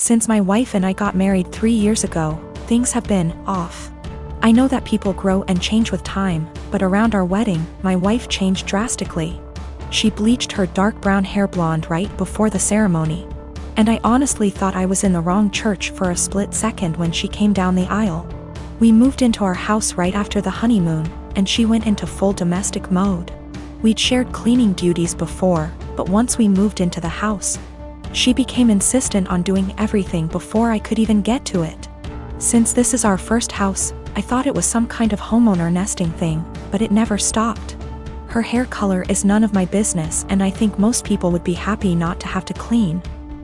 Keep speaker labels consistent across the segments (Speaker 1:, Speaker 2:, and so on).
Speaker 1: Since my wife and I got married 3 years ago, things have been off. I know that people grow and change with time, but around our wedding, my wife changed drastically. She bleached her dark brown hair blonde right before the ceremony. And I honestly thought I was in the wrong church for a split second when she came down the aisle. We moved into our house right after the honeymoon, and she went into full domestic mode. We'd shared cleaning duties before, but once we moved into the house, she became insistent on doing everything before I could even get to it. Since this is our first house, I thought it was some kind of homeowner nesting thing, but it never stopped. Her hair color is none of my business, and I think most people would be happy not to have to clean.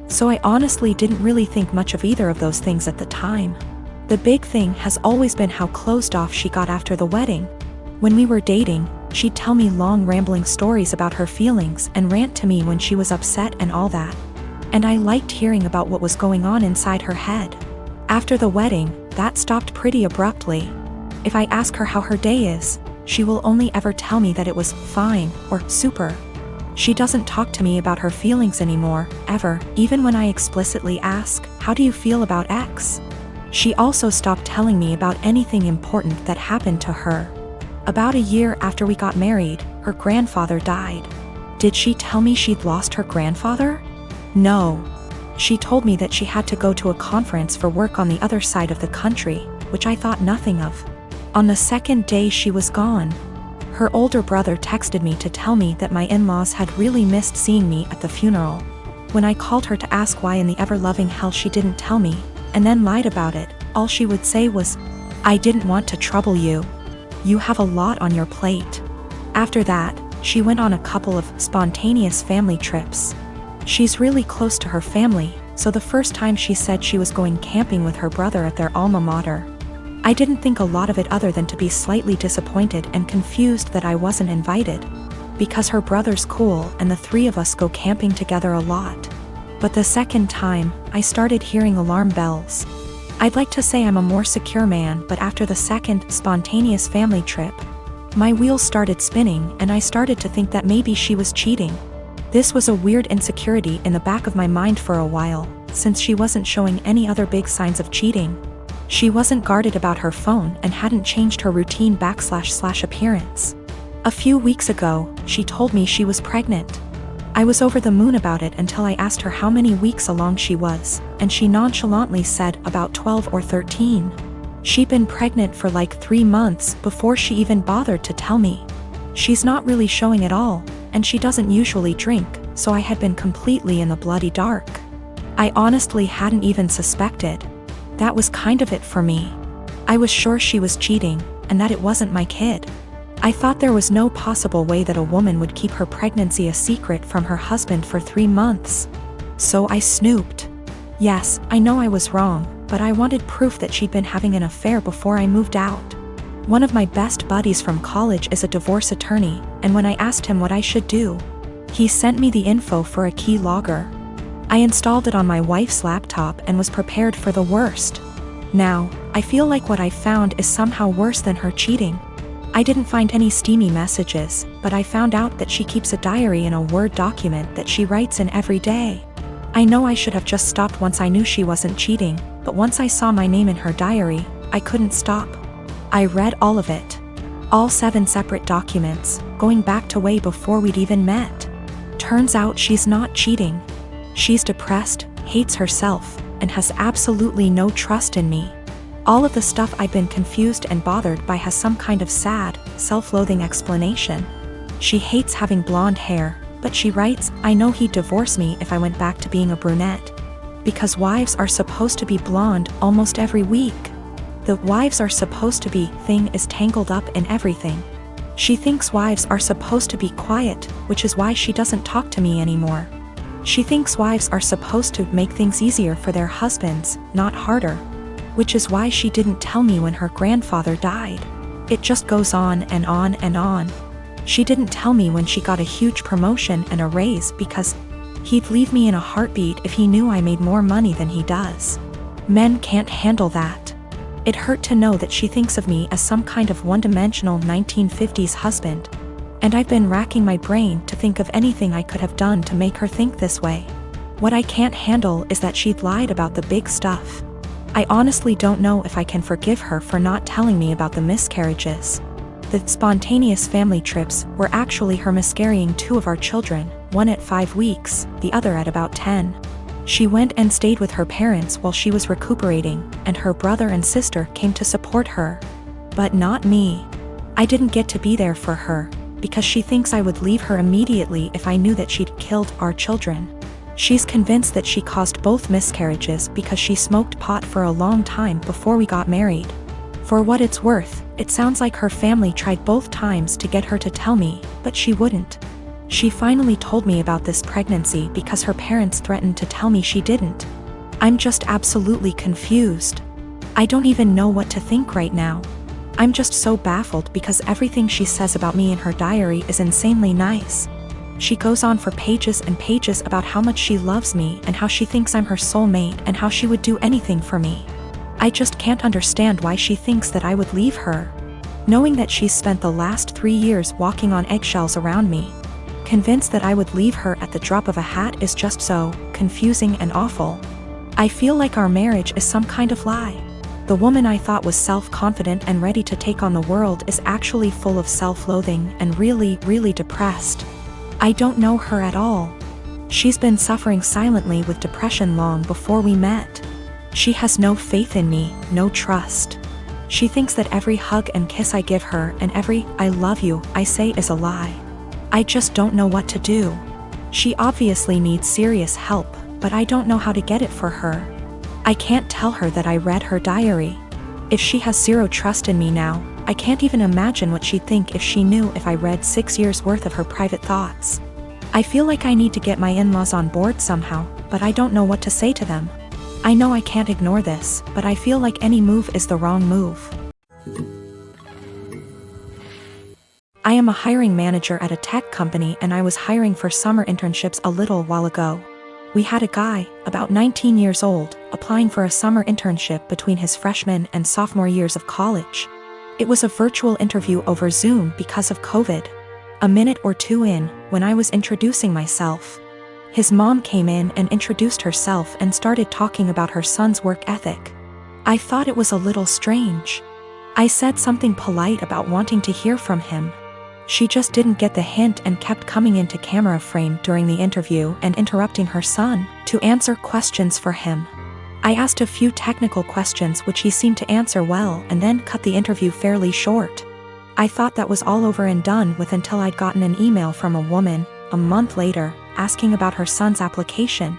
Speaker 1: So I honestly didn't really think much of either of those things at the time. The big thing has always been how closed off she got after the wedding. When we were dating, she'd tell me long rambling stories about her feelings and rant to me when she was upset and all that. And I liked hearing about what was going on inside her head. After the wedding, that stopped pretty abruptly. If I ask her how her day is, she will only ever tell me that it was fine or super. She doesn't talk to me about her feelings anymore, ever, even when I explicitly ask, "How do you feel about X?" She also stopped telling me about anything important that happened to her. About a year after we got married, her grandfather died. Did she tell me she'd lost her grandfather? No. She told me that she had to go to a conference for work on the other side of the country, which I thought nothing of. On the second day she was gone. Her older brother texted me to tell me that my in-laws had really missed seeing me at the funeral. When I called her to ask why in the ever-loving hell she didn't tell me, and then lied about it, all she would say was, "I didn't want to trouble you. You have a lot on your plate." After that, she went on a couple of spontaneous family trips. She's really close to her family, so the first time she said she was going camping with her brother at their alma mater. I didn't think a lot of it other than to be slightly disappointed and confused that I wasn't invited, because her brother's cool and the three of us go camping together a lot. But the second time, I started hearing alarm bells. I'd like to say I'm a more secure man, but after the second spontaneous family trip, my wheels started spinning and I started to think that maybe she was cheating. This was a weird insecurity in the back of my mind for a while, since she wasn't showing any other big signs of cheating. She wasn't guarded about her phone and hadn't changed her routine / appearance. A few weeks ago, she told me she was pregnant. I was over the moon about it until I asked her how many weeks along she was, and she nonchalantly said about 12 or 13. She'd been pregnant for like 3 months before she even bothered to tell me. She's not really showing at all, and she doesn't usually drink, so I had been completely in the bloody dark. I honestly hadn't even suspected. That was kind of it for me. I was sure she was cheating, and that it wasn't my kid. I thought there was no possible way that a woman would keep her pregnancy a secret from her husband for 3 months. So I snooped. Yes, I know I was wrong, but I wanted proof that she'd been having an affair before I moved out. One of my best buddies from college is a divorce attorney, and when I asked him what I should do, he sent me the info for a key logger. I installed it on my wife's laptop and was prepared for the worst. Now, I feel like what I found is somehow worse than her cheating. I didn't find any steamy messages, but I found out that she keeps a diary in a Word document that she writes in every day. I know I should have just stopped once I knew she wasn't cheating, but once I saw my name in her diary, I couldn't stop. I read all of it. All 7 separate documents, going back to way before we'd even met. Turns out she's not cheating. She's depressed, hates herself, and has absolutely no trust in me. All of the stuff I've been confused and bothered by has some kind of sad, self-loathing explanation. She hates having blonde hair, but she writes, "I know he'd divorce me if I went back to being a brunette. Because wives are supposed to be blonde almost every week." The "wives are supposed to be" thing is tangled up in everything. She thinks wives are supposed to be quiet, which is why she doesn't talk to me anymore. She thinks wives are supposed to make things easier for their husbands, not harder. Which is why she didn't tell me when her grandfather died. It just goes on and on and on. She didn't tell me when she got a huge promotion and a raise because he'd leave me in a heartbeat if he knew I made more money than he does. Men can't handle that. It hurt to know that she thinks of me as some kind of one-dimensional 1950s husband, and I've been racking my brain to think of anything I could have done to make her think this way. What I can't handle is that she'd lied about the big stuff. I honestly don't know if I can forgive her for not telling me about the miscarriages. The spontaneous family trips were actually her miscarrying 2 of our children, one at 5 weeks, the other at about 10. She went and stayed with her parents while she was recuperating, and her brother and sister came to support her. But not me. I didn't get to be there for her, because she thinks I would leave her immediately if I knew that she'd killed our children. She's convinced that she caused both miscarriages because she smoked pot for a long time before we got married. For what it's worth, it sounds like her family tried both times to get her to tell me, but she wouldn't. She finally told me about this pregnancy because her parents threatened to tell me she didn't. I'm just absolutely confused. I don't even know what to think right now. I'm just so baffled because everything she says about me in her diary is insanely nice. She goes on for pages and pages about how much she loves me and how she thinks I'm her soulmate and how she would do anything for me. I just can't understand why she thinks that I would leave her. Knowing that she's spent the last 3 years walking on eggshells around me, convinced that I would leave her at the drop of a hat is just so confusing and awful. I feel like our marriage is some kind of lie. The woman I thought was self-confident and ready to take on the world is actually full of self-loathing and really, really depressed. I don't know her at all. She's been suffering silently with depression long before we met. She has no faith in me, no trust. She thinks that every hug and kiss I give her and every "I love you" I say is a lie. I just don't know what to do. She obviously needs serious help, but I don't know how to get it for her. I can't tell her that I read her diary. If she has zero trust in me now, I can't even imagine what she'd think if she knew if I read 6 years worth of her private thoughts. I feel like I need to get my in-laws on board somehow, but I don't know what to say to them. I know I can't ignore this, but I feel like any move is the wrong move. I am a hiring manager at a tech company and I was hiring for summer internships a little while ago. We had a guy, about 19 years old, applying for a summer internship between his freshman and sophomore years of college. It was a virtual interview over Zoom because of COVID. A minute or 2 in, when I was introducing myself, his mom came in and introduced herself and started talking about her son's work ethic. I thought it was a little strange. I said something polite about wanting to hear from him. She just didn't get the hint and kept coming into camera frame during the interview and interrupting her son to answer questions for him. I asked a few technical questions which he seemed to answer well and then cut the interview fairly short. I thought that was all over and done with until I'd gotten an email from a woman, a month later, asking about her son's application.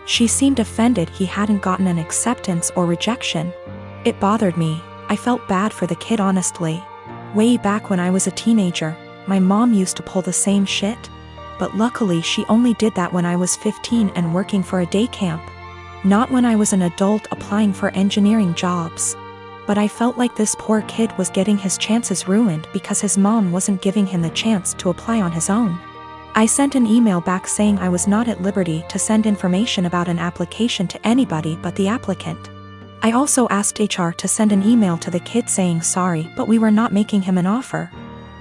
Speaker 1: She seemed offended he hadn't gotten an acceptance or rejection. It bothered me. I felt bad for the kid honestly. Way back when I was a teenager, my mom used to pull the same shit. But luckily she only did that when I was 15 and working for a day camp. Not when I was an adult applying for engineering jobs. But I felt like this poor kid was getting his chances ruined because his mom wasn't giving him the chance to apply on his own. I sent an email back saying I was not at liberty to send information about an application to anybody but the applicant. I also asked HR to send an email to the kid saying sorry, but we were not making him an offer.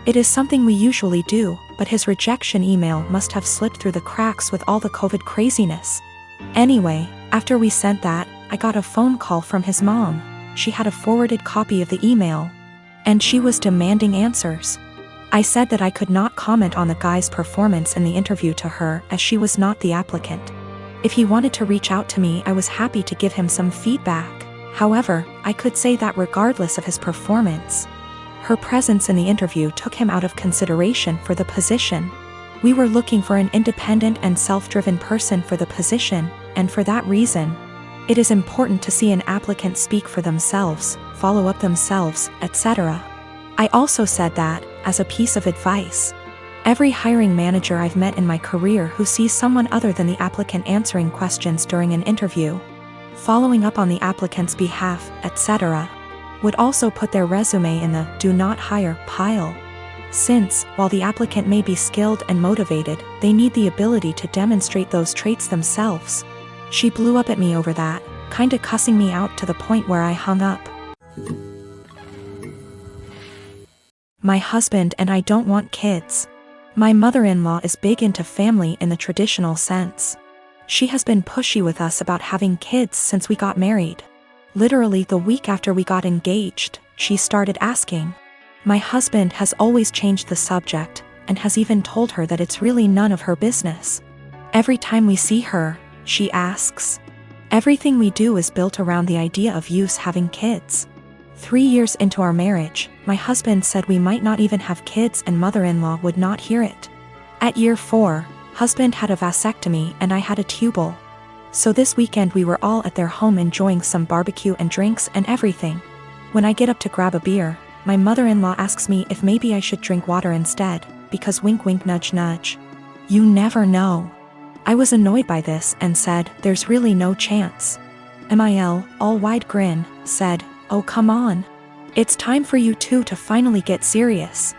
Speaker 1: It is something we usually do, but his rejection email must have slipped through the cracks with all the COVID craziness. Anyway, after we sent that, I got a phone call from his mom. She had a forwarded copy of the email, and she was demanding answers. I said that I could not comment on the guy's performance in the interview to her as she was not the applicant. If he wanted to reach out to me, I was happy to give him some feedback. However, I could say that regardless of his performance, her presence in the interview took him out of consideration for the position. We were looking for an independent and self-driven person for the position, and for that reason, it is important to see an applicant speak for themselves, follow up themselves, etc. I also said that, as a piece of advice, every hiring manager I've met in my career who sees someone other than the applicant answering questions during an interview, following up on the applicant's behalf, etc., would also put their resume in the "do not hire" pile. Since, while the applicant may be skilled and motivated, they need the ability to demonstrate those traits themselves. She blew up at me over that, kinda cussing me out to the point where I hung up. My husband and I don't want kids. My mother-in-law is big into family in the traditional sense. She has been pushy with us about having kids since we got married. Literally the week after we got engaged, she started asking. My husband has always changed the subject, and has even told her that it's really none of her business. Every time we see her, she asks. Everything we do is built around the idea of us having kids. 3 years into our marriage, my husband said we might not even have kids and mother-in-law would not hear it. At year 4, husband had a vasectomy and I had a tubal. So this weekend we were all at their home enjoying some barbecue and drinks and everything. When I get up to grab a beer, my mother-in-law asks me if maybe I should drink water instead, because wink wink nudge nudge. You never know. I was annoyed by this and said, there's really no chance. Mil, all wide grin, said, oh come on. It's time for you two to finally get serious.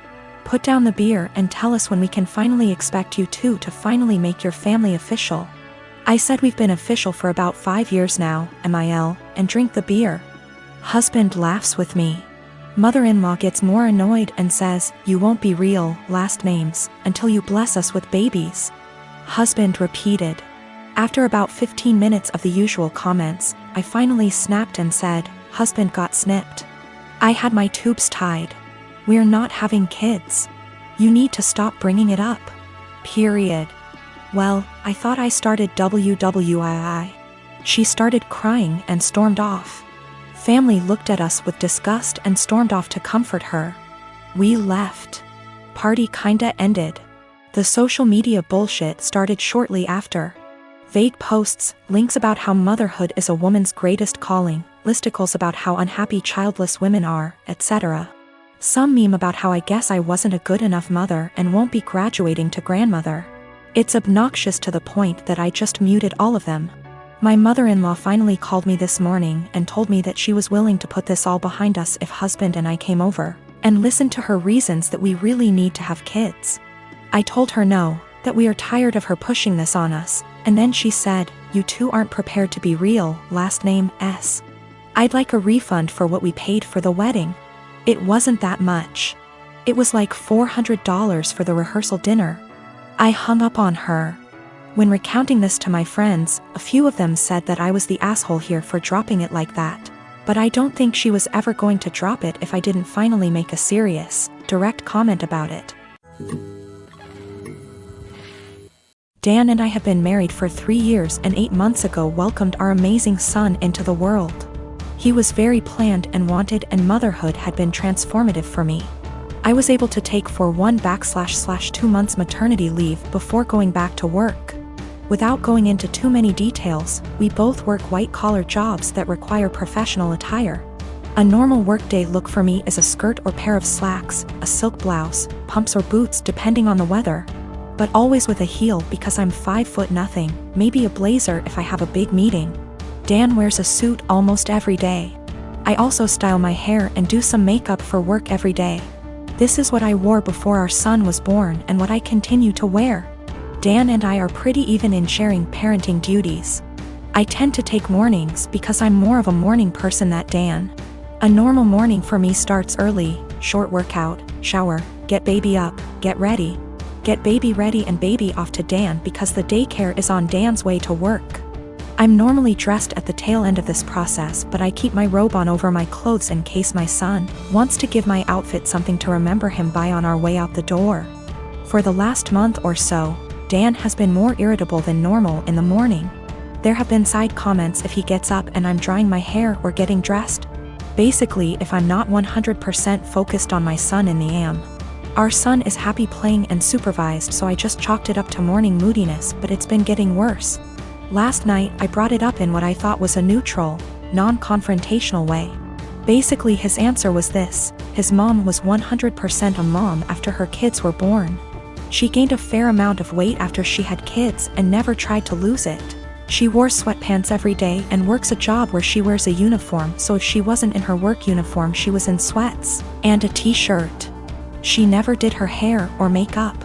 Speaker 1: Put down the beer and tell us when we can finally expect you two to finally make your family official. I said we've been official for about 5 years now, Mil, and drink the beer. Husband laughs with me. Mother-in-law gets more annoyed and says, you won't be real, last names, until you bless us with babies. Husband repeated. After about 15 minutes of the usual comments, I finally snapped and said, husband got snipped. I had my tubes tied. We're not having kids. You need to stop bringing it up. Period. Well, I thought I started WWII. She started crying and stormed off. Family looked at us with disgust and stormed off to comfort her. We left. Party kinda ended. The social media bullshit started shortly after. Vague posts, links about how motherhood is a woman's greatest calling, listicles about how unhappy childless women are, etc. Some meme about how I guess I wasn't a good enough mother and won't be graduating to grandmother. It's obnoxious to the point that I just muted all of them. My mother-in-law finally called me this morning and told me that she was willing to put this all behind us if husband and I came over, and listened to her reasons that we really need to have kids. I told her no, that we are tired of her pushing this on us, and then she said, you two aren't prepared to be real, last name S. I'd like a refund for what we paid for the wedding. It wasn't that much. It was like $400 for the rehearsal dinner. I hung up on her. When recounting this to my friends, a few of them said that I was the asshole here for dropping it like that. But I don't think she was ever going to drop it if I didn't finally make a serious, direct comment about it. Dan and I have been married for 3 years and 8 months ago welcomed our amazing son into the world. He was very planned and wanted, and motherhood had been transformative for me. I was able to take for 1/2 months maternity leave before going back to work. Without going into too many details, we both work white-collar jobs that require professional attire. A normal workday look for me is a skirt or pair of slacks, a silk blouse, pumps or boots depending on the weather. But always with a heel because I'm 5'0", maybe a blazer if I have a big meeting. Dan wears a suit almost every day. I also style my hair and do some makeup for work every day. This is what I wore before our son was born and what I continue to wear. Dan and I are pretty even in sharing parenting duties. I tend to take mornings because I'm more of a morning person than Dan. A normal morning for me starts early, short workout, shower, get baby up, get baby ready and baby off to Dan because the daycare is on Dan's way to work. I'm normally dressed at the tail end of this process, but I keep my robe on over my clothes in case my son wants to give my outfit something to remember him by on our way out the door. For the last month or so, Dan has been more irritable than normal in the morning. There have been side comments if he gets up and I'm drying my hair or getting dressed. Basically, if I'm not 100% focused on my son in the AM. Our son is happy playing and supervised, so I just chalked it up to morning moodiness, but it's been getting worse. Last night, I brought it up in what I thought was a neutral, non-confrontational way. Basically, his answer was this: his mom was 100% a mom after her kids were born. She gained a fair amount of weight after she had kids and never tried to lose it. She wore sweatpants every day and works a job where she wears a uniform, so if she wasn't in her work uniform she was in sweats and a t-shirt. She never did her hair or makeup.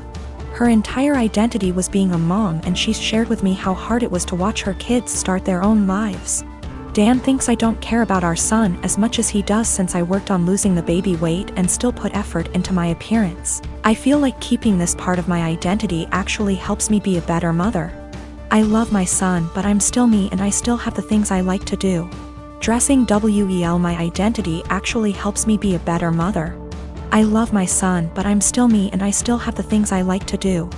Speaker 1: Her entire identity was being a mom, and she's shared with me how hard it was to watch her kids start their own lives. Dan thinks I don't care about our son as much as he does since I worked on losing the baby weight and still put effort into my appearance. I feel like keeping this part of my identity actually helps me be a better mother. I love my son, but I'm still me and I still have the things I like to do. Dressing well, my identity actually helps me be a better mother. I love my son, but I'm still me and I still have the things I like to do.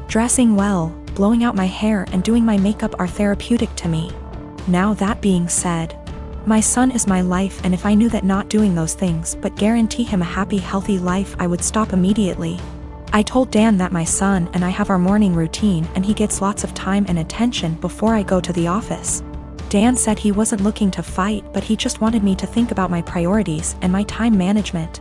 Speaker 1: Dressing well, blowing out my hair and doing my makeup are therapeutic to me. Now that being said, my son is my life, and if I knew that not doing those things but guarantee him a happy, healthy life, I would stop immediately. I told Dan that my son and I have our morning routine and he gets lots of time and attention before I go to the office. Dan said he wasn't looking to fight, but he just wanted me to think about my priorities and my time management.